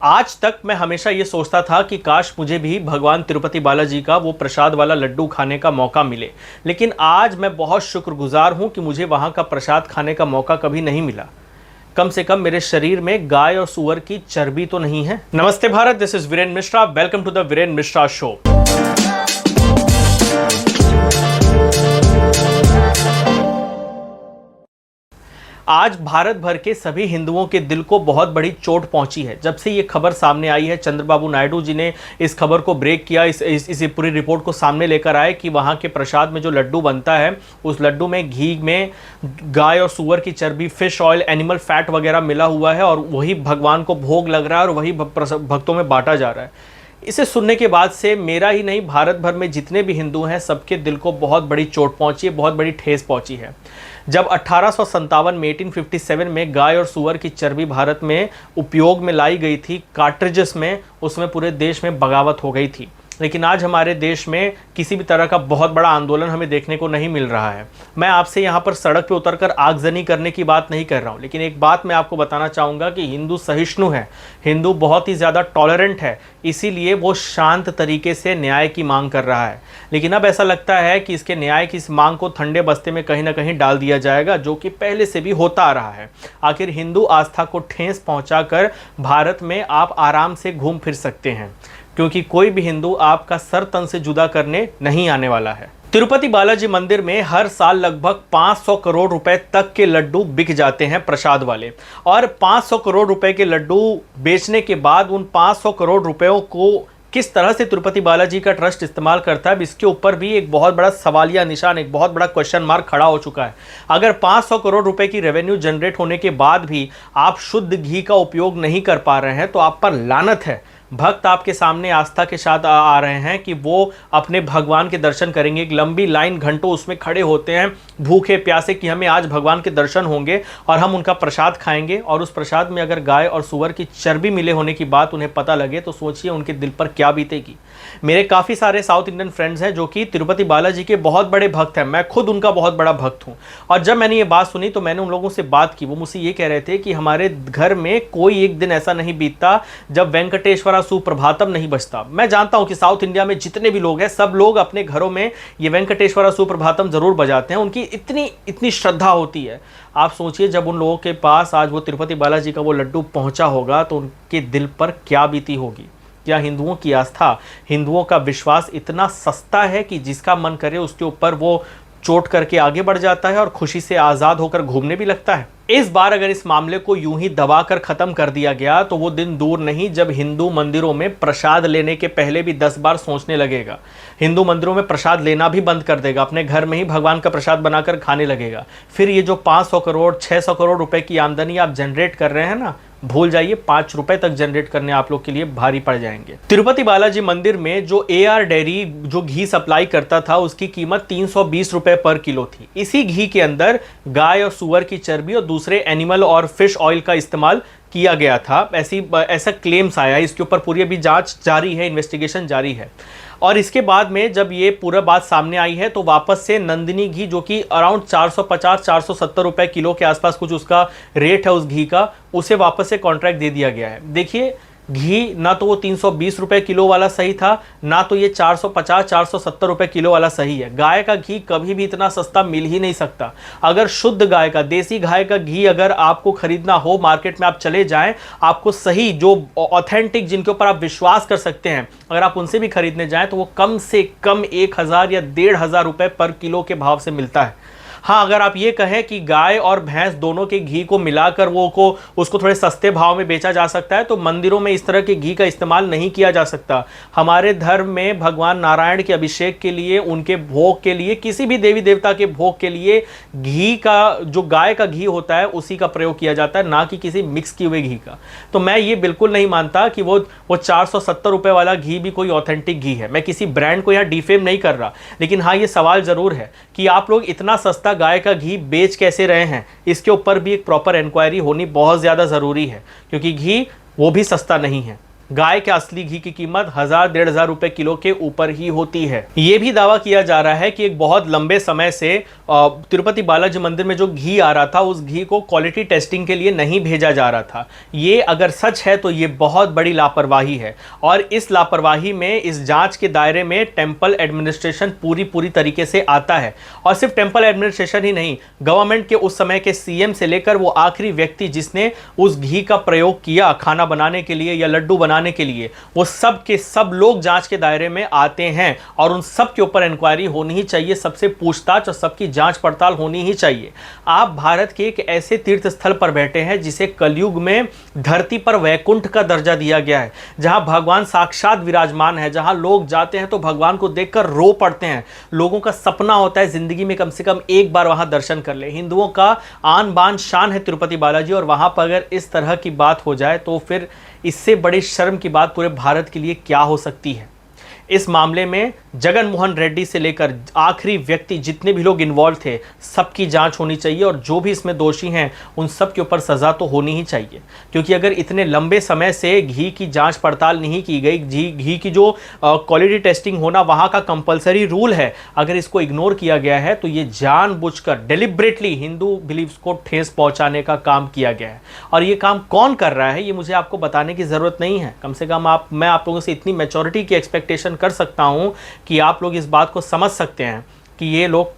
आज तक मैं हमेशा ये सोचता था कि काश मुझे भी भगवान तिरुपति बालाजी का वो प्रसाद वाला लड्डू खाने का मौका मिले। लेकिन आज मैं बहुत शुक्रगुजार हूँ कि मुझे वहाँ का प्रसाद खाने का मौका कभी नहीं मिला। कम से कम मेरे शरीर में गाय और सूअर की चर्बी तो नहीं है। नमस्ते Bharat, this is Viren Mishra. Welcome to the Viren Mishra show. आज भारत भर के सभी हिंदुओं के दिल को बहुत बड़ी चोट पहुंची है। जब से ये खबर सामने आई है, चंद्रबाबू नायडू जी ने इस खबर को ब्रेक किया, इस पूरी रिपोर्ट को सामने लेकर आए कि वहाँ के प्रसाद में जो लड्डू बनता है, उस लड्डू में घी में गाय और सूअर की चर्बी, फिश ऑयल, एनिमल फैट वगैरह मिला हुआ है और वही भगवान को भोग लग रहा है और वही भक्तों में बांटा जा रहा है। इसे सुनने के बाद से मेरा ही नहीं, भारत भर में जितने भी हिंदू हैं सबके दिल को बहुत बड़ी चोट पहुंची है, बहुत बड़ी ठेस पहुंची है। जब 1857 में 1857 में गाय और सूअर की चर्बी भारत में उपयोग में लाई गई थी कार्ट्रिजेस में, उसमें पूरे देश में बगावत हो गई थी। लेकिन आज हमारे देश में किसी भी तरह का बहुत बड़ा आंदोलन हमें देखने को नहीं मिल रहा है। मैं आपसे यहाँ पर सड़क पे उतरकर आगजनी करने की बात नहीं कर रहा हूँ, लेकिन एक बात मैं आपको बताना चाहूँगा कि हिंदू सहिष्णु है, हिंदू बहुत ही ज़्यादा टॉलरेंट है, इसीलिए वो शांत तरीके से न्याय की मांग कर रहा है। लेकिन अब ऐसा लगता है कि इसके न्याय की इस मांग को ठंडे बस्ते में कहीं ना कहीं डाल दिया जाएगा, जो कि पहले से भी होता आ रहा है। आखिर हिंदू आस्था को ठेस पहुँचाकर भारत में आप आराम से घूम फिर सकते हैं, क्योंकि कोई भी हिंदू आपका सर तन से जुदा करने नहीं आने वाला है। तिरुपति बालाजी मंदिर में हर साल लगभग 500 करोड़ रुपए तक के लड्डू बिक जाते हैं प्रसाद वाले, और 500 करोड़ रुपए के लड्डू बेचने के बाद उन 500 करोड़ रुपयों को किस तरह से तिरुपति बालाजी का ट्रस्ट इस्तेमाल करता है, इसके ऊपर भी एक बहुत बड़ा सवालिया निशान, एक बहुत बड़ा क्वेश्चन मार्क खड़ा हो चुका है। अगर 500 करोड़ रुपए की रेवेन्यू जनरेट होने के बाद भी आप शुद्ध घी का उपयोग नहीं कर पा रहे हैं, तो आप पर लानत है। भक्त आपके सामने आस्था के साथ आ रहे हैं कि वो अपने भगवान के दर्शन करेंगे। एक लंबी लाइन घंटों उसमें खड़े होते हैं, भूखे प्यासे, कि हमें आज भगवान के दर्शन होंगे और हम उनका प्रसाद खाएंगे। और उस प्रसाद में अगर गाय और सूअर की चर्बी मिले होने की बात उन्हें पता लगे, तो सोचिए उनके दिल पर क्या बीतेगी। मेरे काफ़ी सारे साउथ इंडियन फ्रेंड्स हैं जो कि तिरुपति बालाजी के बहुत बड़े भक्त हैं। मैं खुद उनका बहुत बड़ा भक्त हूँ। और जब मैंने ये बात सुनी तो मैंने उन लोगों से बात की। वो मुझसे ये कह रहे थे कि हमारे घर में कोई एक दिन ऐसा नहीं बीतता जब वेंकटेश्वरा सुप्रभातम नहीं बजता। मैं जानता हूं कि साउथ इंडिया में जितने भी लोग हैं, सब लोग अपने घरों में ये वेंकटेश्वरा सुप्रभातम जरूर बजाते हैं। उनकी इतनी श्रद्धा होती है। आप सोचिए जब उन लोगों के पास आज वो तिरुपति बालाजी का वो लड्डू पहुंचा होगा तो उनके दिल पर क्या बीती होगी। क्या हिंदुओं की आस्था, हिंदुओं का विश्वास इतना सस्ता है कि जिसका मन करे उसके ऊपर वो चोट करके आगे बढ़ जाता है और खुशी से आज़ाद होकर घूमने भी लगता है। इस बार अगर इस मामले को यूं ही दबाकर खत्म कर दिया गया तो वो दिन दूर नहीं जब हिंदू मंदिरों में प्रसाद लेने के पहले भी 10 बार सोचने लगेगा। हिंदू मंदिरों में प्रसाद लेना भी बंद कर देगा, अपने घर में ही भगवान का प्रसाद बनाकर खाने लगेगा। फिर ये जो 500 करोड़ 600 करोड़ रुपए की आमदनी आप जनरेट कर रहे हैं ना, भूल जाइए, 5 रुपए तक जनरेट करने आप लोग के लिए भारी पड़ जाएंगे। तिरुपति बालाजी मंदिर में जो AR डेयरी जो घी सप्लाई करता था, उसकी कीमत 320 रुपए पर किलो थी। इसी घी के अंदर गाय और सूअर की चर्बी और दूसरे एनिमल और फिश ऑयल का इस्तेमाल किया गया था। ऐसा क्लेम्स आया, इसके ऊपर पूरी अभी जांच जारी है, इन्वेस्टिगेशन जारी है। और इसके बाद में जब ये पूरा बात सामने आई है तो वापस से नंदिनी घी, जो कि अराउंड 450-470 रुपए किलो के आसपास कुछ उसका रेट है उस घी का, उसे वापस से कॉन्ट्रैक्ट दे दिया गया है। देखिए, घी ना तो वो 320 रुपए किलो वाला सही था, ना तो ये 450-470 रुपए किलो वाला सही है। गाय का घी कभी भी इतना सस्ता मिल ही नहीं सकता। अगर शुद्ध गाय का, देसी गाय का घी अगर आपको खरीदना हो, मार्केट में आप चले जाएं, आपको सही जो ऑथेंटिक, जिनके ऊपर आप विश्वास कर सकते हैं, अगर आप उनसे भी खरीदने जाएं तो वो कम से कम 1000 या 1500 रुपए पर किलो के भाव से मिलता है। हाँ, अगर आप ये कहें कि गाय और भैंस दोनों के घी को मिलाकर उसको थोड़े सस्ते भाव में बेचा जा सकता है, तो मंदिरों में इस तरह के घी का इस्तेमाल नहीं किया जा सकता। हमारे धर्म में भगवान नारायण के अभिषेक के लिए, उनके भोग के लिए, किसी भी देवी देवता के भोग के लिए घी का, जो गाय का घी होता है, उसी का प्रयोग किया जाता है, ना कि किसी मिक्स किए हुए घी का। तो मैं ये बिल्कुल नहीं मानता कि वो 470 रुपए वाला घी भी कोई ऑथेंटिक घी है। मैं किसी ब्रांड को यहाँ डिफेम नहीं कर रहा, लेकिन हाँ, ये सवाल जरूर है कि आप लोग इतना सस्ता गाय का घी बेच कैसे रहे हैं। इसके ऊपर भी एक प्रॉपर इंक्वायरी होनी बहुत ज़्यादा ज़रूरी है, क्योंकि घी वो भी सस्ता नहीं है। गाय के असली घी की कीमत 1000-1500 रुपए किलो के ऊपर ही होती है। ये भी दावा किया जा रहा है कि एक बहुत लंबे समय से तिरुपति बालाजी मंदिर में जो घी आ रहा था उस घी को क्वालिटी टेस्टिंग के लिए नहीं भेजा जा रहा था। ये अगर सच है तो ये बहुत बड़ी लापरवाही है और इस लापरवाही में, इस जांच के दायरे में टेंपल एडमिनिस्ट्रेशन पूरी तरीके से आता है। और सिर्फ टेंपल एडमिनिस्ट्रेशन ही नहीं, गवर्नमेंट के उस समय के सीएम से लेकर वो आखिरी व्यक्ति जिसने उस घी का प्रयोग किया खाना बनाने के लिए या लड्डू बनाने के लिए, वो सब के सब लोग जांच के दायरे में आते हैं और उन सब के ऊपर इंक्वायरी होनी ही चाहिए, सबसे पूछताछ और सबकी जांच पड़ताल होनी ही चाहिए। आप भारत के एक ऐसे तीर्थ स्थल पर बैठे हैं जिसे कलयुग में धरती पर वैकुंठ का दर्जा दिया गया है, जहां भगवान साक्षात विराजमान है, जहां लोग जाते हैं तो भगवान को देखकर रो पड़ते हैं। लोगों का सपना होता है जिंदगी में कम से कम एक बार वहां दर्शन कर ले। हिंदुओं का आन बान शान है तिरुपति बालाजी, और वहां पर अगर इस तरह की बात हो जाए तो फिर इससे बड़ी शर्म की बात पूरे भारत के लिए क्या हो सकती है। इस मामले में जगन मोहन रेड्डी से लेकर आखिरी व्यक्ति जितने भी लोग इन्वॉल्व थे सबकी जांच होनी चाहिए और जो भी इसमें दोषी हैं उन सब के ऊपर सज़ा तो होनी ही चाहिए। क्योंकि अगर इतने लंबे समय से घी की जांच पड़ताल नहीं की गई, घी की जो क्वालिटी टेस्टिंग होना वहाँ का कंपलसरी रूल है, अगर इसको इग्नोर किया गया है तो ये जानबूझकर डेलिब्रेटली हिंदू बिलीव्स को ठेस पहुँचाने का काम किया गया है। और ये काम कौन कर रहा है ये मुझे आपको बताने की ज़रूरत नहीं है। कम से कम मैं आप लोगों से इतनी मैच्योरिटी की एक्सपेक्टेशन कर सकता हूं कि आप लोग इस बात को समझ सकते हैं कि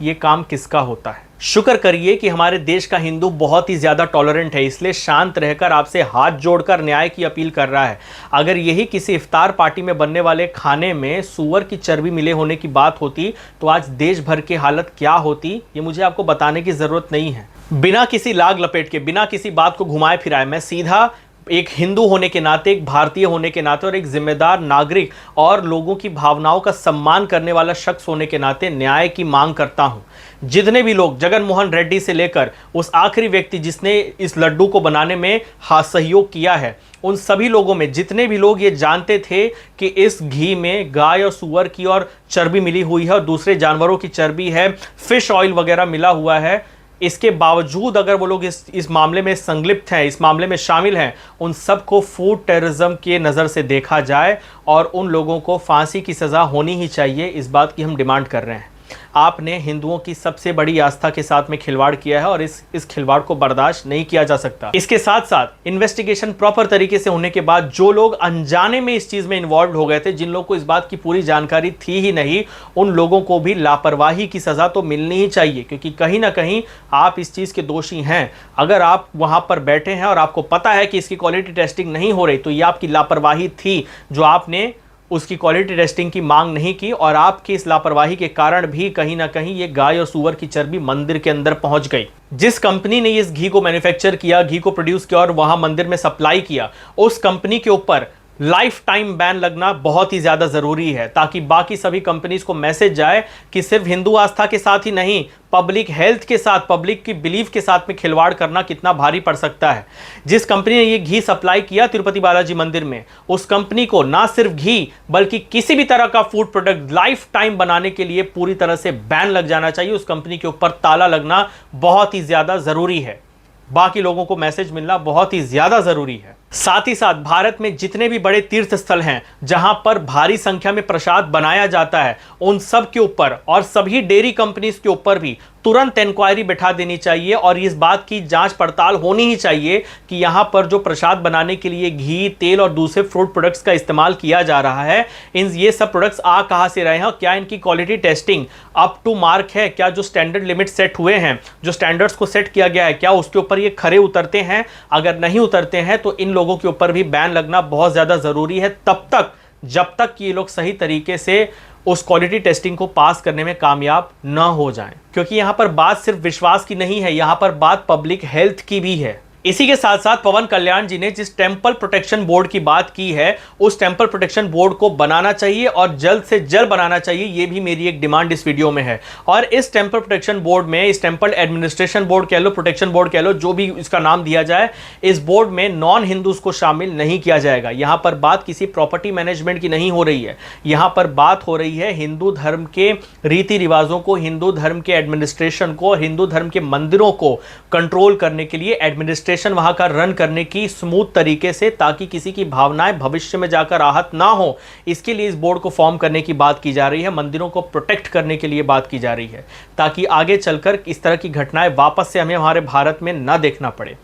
ये काम किसका होता है। शुक्र करिए कि हमारे देश का हिंदू बहुत ही ज्यादा टॉलरेंट है, इसलिए शांत रहकर आपसे हाथ जोड़कर न्याय की अपील कर रहा है। अगर यही किसी इफ्तार पार्टी में बनने वाले खाने में सूअर की चर्बी मिले होने की बात होती तो आज देश भर की हालत क्या होती ये मुझे आपको बताने की जरूरत नहीं है। बिना किसी लाग लपेट के, बिना किसी बात को घुमाए फिराए, मैं सीधा एक हिंदू होने के नाते, एक भारतीय होने के नाते और एक जिम्मेदार नागरिक और लोगों की भावनाओं का सम्मान करने वाला शख्स होने के नाते न्याय की मांग करता हूं। जितने भी लोग जगन मोहन रेड्डी से लेकर उस आखिरी व्यक्ति जिसने इस लड्डू को बनाने में सहयोग किया है, उन सभी लोगों में जितने भी लोग ये जानते थे कि इस घी में गाय और सूअर की और चर्बी मिली हुई है और दूसरे जानवरों की चर्बी है, फिश ऑयल वगैरह मिला हुआ है, इसके बावजूद अगर वो लोग इस मामले में संलिप्त हैं, इस मामले में शामिल हैं, उन सबको फूड टेररिज्म के नज़र से देखा जाए और उन लोगों को फांसी की सज़ा होनी ही चाहिए। इस बात की हम डिमांड कर रहे हैं। आपने हिंदुओं की सबसे बड़ी आस्था के साथ में खिलवाड़ किया है और इस खिलवाड़ को बर्दाश्त नहीं किया जा सकता। इसके साथ साथ इन्वेस्टिगेशन प्रॉपर तरीके से होने के बाद जो लोग अनजाने में इस चीज में इन्वॉल्व हो गए थे, जिन लोगों को इस बात की पूरी जानकारी थी ही नहीं, उन लोगों को भी लापरवाही की सजा तो मिलनी ही चाहिए। क्योंकि कहीं ना कहीं आप इस चीज के दोषी हैं। अगर आप वहां पर बैठे हैं और आपको पता है कि इसकी क्वालिटी टेस्टिंग नहीं हो रही तो ये आपकी लापरवाही थी जो आपने उसकी क्वालिटी टेस्टिंग की मांग नहीं की, और आपकी इस लापरवाही के कारण भी कहीं ना कहीं ये गाय और सूअर की चर्बी मंदिर के अंदर पहुंच गई। जिस कंपनी ने इस घी को मैन्युफैक्चर किया, घी को प्रोड्यूस किया और वहां मंदिर में सप्लाई किया, उस कंपनी के ऊपर लाइफ टाइम बैन लगना बहुत ही ज्यादा जरूरी है, ताकि बाकी सभी कंपनीज को मैसेज जाए कि सिर्फ हिंदू आस्था के साथ ही नहीं, पब्लिक हेल्थ के साथ, पब्लिक की बिलीफ के साथ में खिलवाड़ करना कितना भारी पड़ सकता है। जिस कंपनी ने ये घी सप्लाई किया तिरुपति बालाजी मंदिर में, उस कंपनी को ना सिर्फ घी बल्कि किसी भी तरह का फूड प्रोडक्ट लाइफ टाइम बनाने के लिए पूरी तरह से बैन लग जाना चाहिए। उस कंपनी के ऊपर ताला लगना बहुत ही ज्यादा जरूरी है। बाकी लोगों को मैसेज मिलना बहुत ही ज्यादा जरूरी है। साथ ही साथ भारत में जितने भी बड़े तीर्थ स्थल हैं जहां पर भारी संख्या में प्रसाद बनाया जाता है, उन सब के ऊपर और सभी डेयरी कंपनीज के ऊपर भी तुरंत इंक्वायरी बैठा देनी चाहिए और इस बात की जांच पड़ताल होनी ही चाहिए कि यहां पर जो प्रसाद बनाने के लिए घी, तेल और दूसरे फ्रूट प्रोडक्ट्स का इस्तेमाल किया जा रहा है, ये सब प्रोडक्ट्स आ कहां से रहे हैं और क्या इनकी quality testing up to mark है, क्या जो स्टैंडर्ड लिमिट सेट हुए हैं, जो स्टैंडर्ड्स को सेट किया गया है, क्या उसके ऊपर ये खरे उतरते हैं। अगर नहीं उतरते हैं तो इन लोगों के ऊपर भी बैन लगना बहुत ज्यादा जरूरी है, तब तक जब तक ये लोग सही तरीके से उस क्वालिटी टेस्टिंग को पास करने में कामयाब न हो जाएं। क्योंकि यहां पर बात सिर्फ विश्वास की नहीं है, यहां पर बात पब्लिक हेल्थ की भी है। इसी के साथ साथ पवन कल्याण जी ने जिस टेंपल प्रोटेक्शन बोर्ड की बात की है, उस टेंपल प्रोटेक्शन बोर्ड को बनाना चाहिए और जल्द से जल्द बनाना चाहिए। ये भी मेरी एक डिमांड इस वीडियो में है। और इस टेंपल प्रोटेक्शन बोर्ड में, इस टेंपल एडमिनिस्ट्रेशन बोर्ड कह लो, प्रोटेक्शन बोर्ड कह लो, जो भी इसका नाम दिया जाए, इस बोर्ड में नॉन हिंदूज को शामिल नहीं किया जाएगा। यहां पर बात किसी प्रॉपर्टी मैनेजमेंट की नहीं हो रही है, यहां पर बात हो रही है हिंदू धर्म के रीति रिवाजों को, हिंदू धर्म के एडमिनिस्ट्रेशन को, हिंदू धर्म के मंदिरों को कंट्रोल करने के लिए एडमिनिस्ट्रेशन एडमिनिस्ट्रेशन वहां का रन करने की स्मूथ तरीके से, ताकि किसी की भावनाएं भविष्य में जाकर आहत ना हो, इसके लिए इस बोर्ड को फॉर्म करने की बात की जा रही है। मंदिरों को प्रोटेक्ट करने के लिए बात की जा रही है, ताकि आगे चलकर इस तरह की घटनाएं वापस से हमें हमारे भारत में ना देखना पड़े।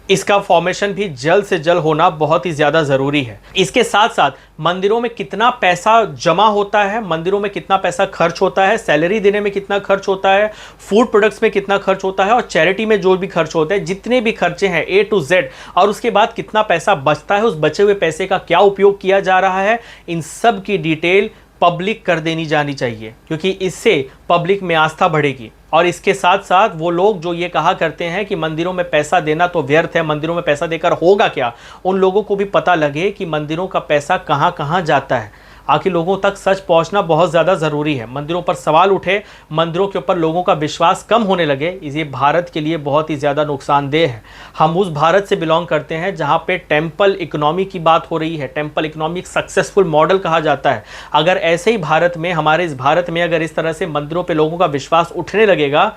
इसका फॉर्मेशन भी जल्द से जल्द होना बहुत ही ज्यादा जरूरी है। इसके साथ साथ मंदिरों में कितना पैसा जमा होता है, मंदिरों में कितना पैसा खर्च होता है, सैलरी देने में कितना खर्च होता है, फूड प्रोडक्ट्स में कितना खर्च होता है, और चैरिटी में जो भी खर्च होते हैं, जितने भी खर्चे हैं A to Z, और उसके बाद कितना पैसा बचता है, उस बचे हुए पैसे का क्या उपयोग किया जा रहा है, इन सब की डिटेल पब्लिक कर देनी जानी चाहिए, क्योंकि इससे पब्लिक में आस्था बढ़ेगी। और इसके साथ साथ वो लोग जो ये कहा करते हैं कि मंदिरों में पैसा देना तो व्यर्थ है, मंदिरों में पैसा देकर होगा क्या, उन लोगों को भी पता लगे कि मंदिरों का पैसा कहां कहां जाता है। आखिर लोगों तक सच पहुंचना बहुत ज़्यादा ज़रूरी है। मंदिरों पर सवाल उठे, मंदिरों के ऊपर लोगों का विश्वास कम होने लगे, ये भारत के लिए बहुत ही ज़्यादा नुकसानदेह है। हम उस भारत से बिलोंग करते हैं जहां पे टेम्पल इकोनॉमी की बात हो रही है। टेम्पल इकोनॉमी एक सक्सेसफुल मॉडल कहा जाता है। अगर ऐसे ही भारत में, हमारे इस भारत में अगर इस तरह से मंदिरों पर लोगों का विश्वास उठने लगेगा,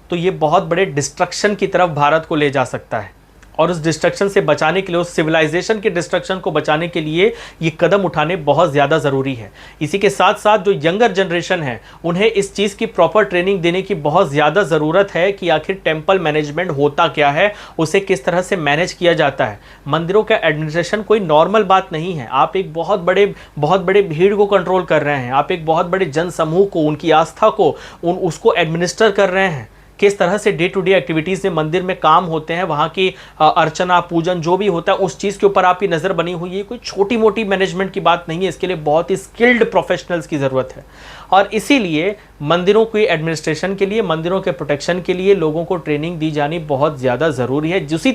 तो ये बहुत बड़े डिस्ट्रक्शन की तरफ भारत को ले जा सकता है। और उस डिस्ट्रक्शन से बचाने के लिए, उस सिविलाइजेशन के डिस्ट्रक्शन को बचाने के लिए ये कदम उठाने बहुत ज़्यादा ज़रूरी है। इसी के साथ साथ जो यंगर जनरेशन है, उन्हें इस चीज़ की प्रॉपर ट्रेनिंग देने की बहुत ज़्यादा ज़रूरत है कि आखिर टेम्पल मैनेजमेंट होता क्या है, उसे किस तरह से मैनेज किया जाता है। मंदिरों का एडमिनिस्ट्रेशन कोई नॉर्मल बात नहीं है। आप एक बहुत बड़े भीड़ को कंट्रोल कर रहे हैं, आप एक बहुत बड़े जन समूह को, उनकी आस्था को, उसको एडमिनिस्टर कर रहे हैं। किस तरह से डे टू डे एक्टिविटीज़ में मंदिर में काम होते हैं, वहाँ की अर्चना पूजन जो भी होता है, उस चीज़ के ऊपर आपकी नज़र बनी हुई है। कोई छोटी मोटी मैनेजमेंट की बात नहीं है, इसके लिए बहुत ही स्किल्ड प्रोफेशनल्स की ज़रूरत है। और इसीलिए मंदिरों की एडमिनिस्ट्रेशन के लिए, मंदिरों के प्रोटेक्शन के लिए लोगों को ट्रेनिंग दी जानी बहुत ज़्यादा ज़रूरी है, जिसी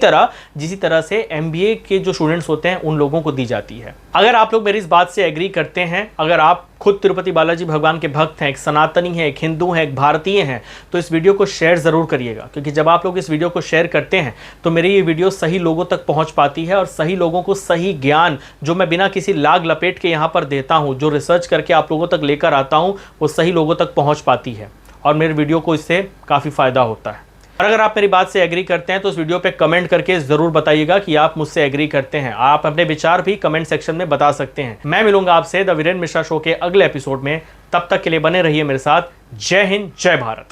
तरह से MBA के जो स्टूडेंट्स होते हैं उन लोगों को दी जाती है। अगर आप लोग मेरी इस बात से एग्री करते हैं, अगर आप खुद तिरुपति बालाजी भगवान के भक्त हैं, एक सनातनी हैं, एक हिंदू हैं, एक भारतीय हैं, तो इस वीडियो को शेयर ज़रूर करिएगा, क्योंकि जब आप लोग इस वीडियो को शेयर करते हैं तो मेरी ये वीडियो सही लोगों तक पहुंच पाती है, और सही लोगों को सही ज्ञान जो मैं बिना किसी लाग लपेट के यहाँ पर देता हूँ, जो रिसर्च करके आप लोगों तक लेकर आता हूँ, वो सही लोगों तक पहुँच पाती है, और मेरे वीडियो को इससे काफ़ी फ़ायदा होता है। और अगर आप मेरी बात से एग्री करते हैं तो इस वीडियो पे कमेंट करके ज़रूर बताइएगा कि आप मुझसे एग्री करते हैं। आप अपने विचार भी कमेंट सेक्शन में बता सकते हैं। मैं मिलूंगा आपसे द वीरेंद्र मिश्रा शो के अगले एपिसोड में। तब तक के लिए बने रहिए मेरे साथ। जय हिंद, जय भारत।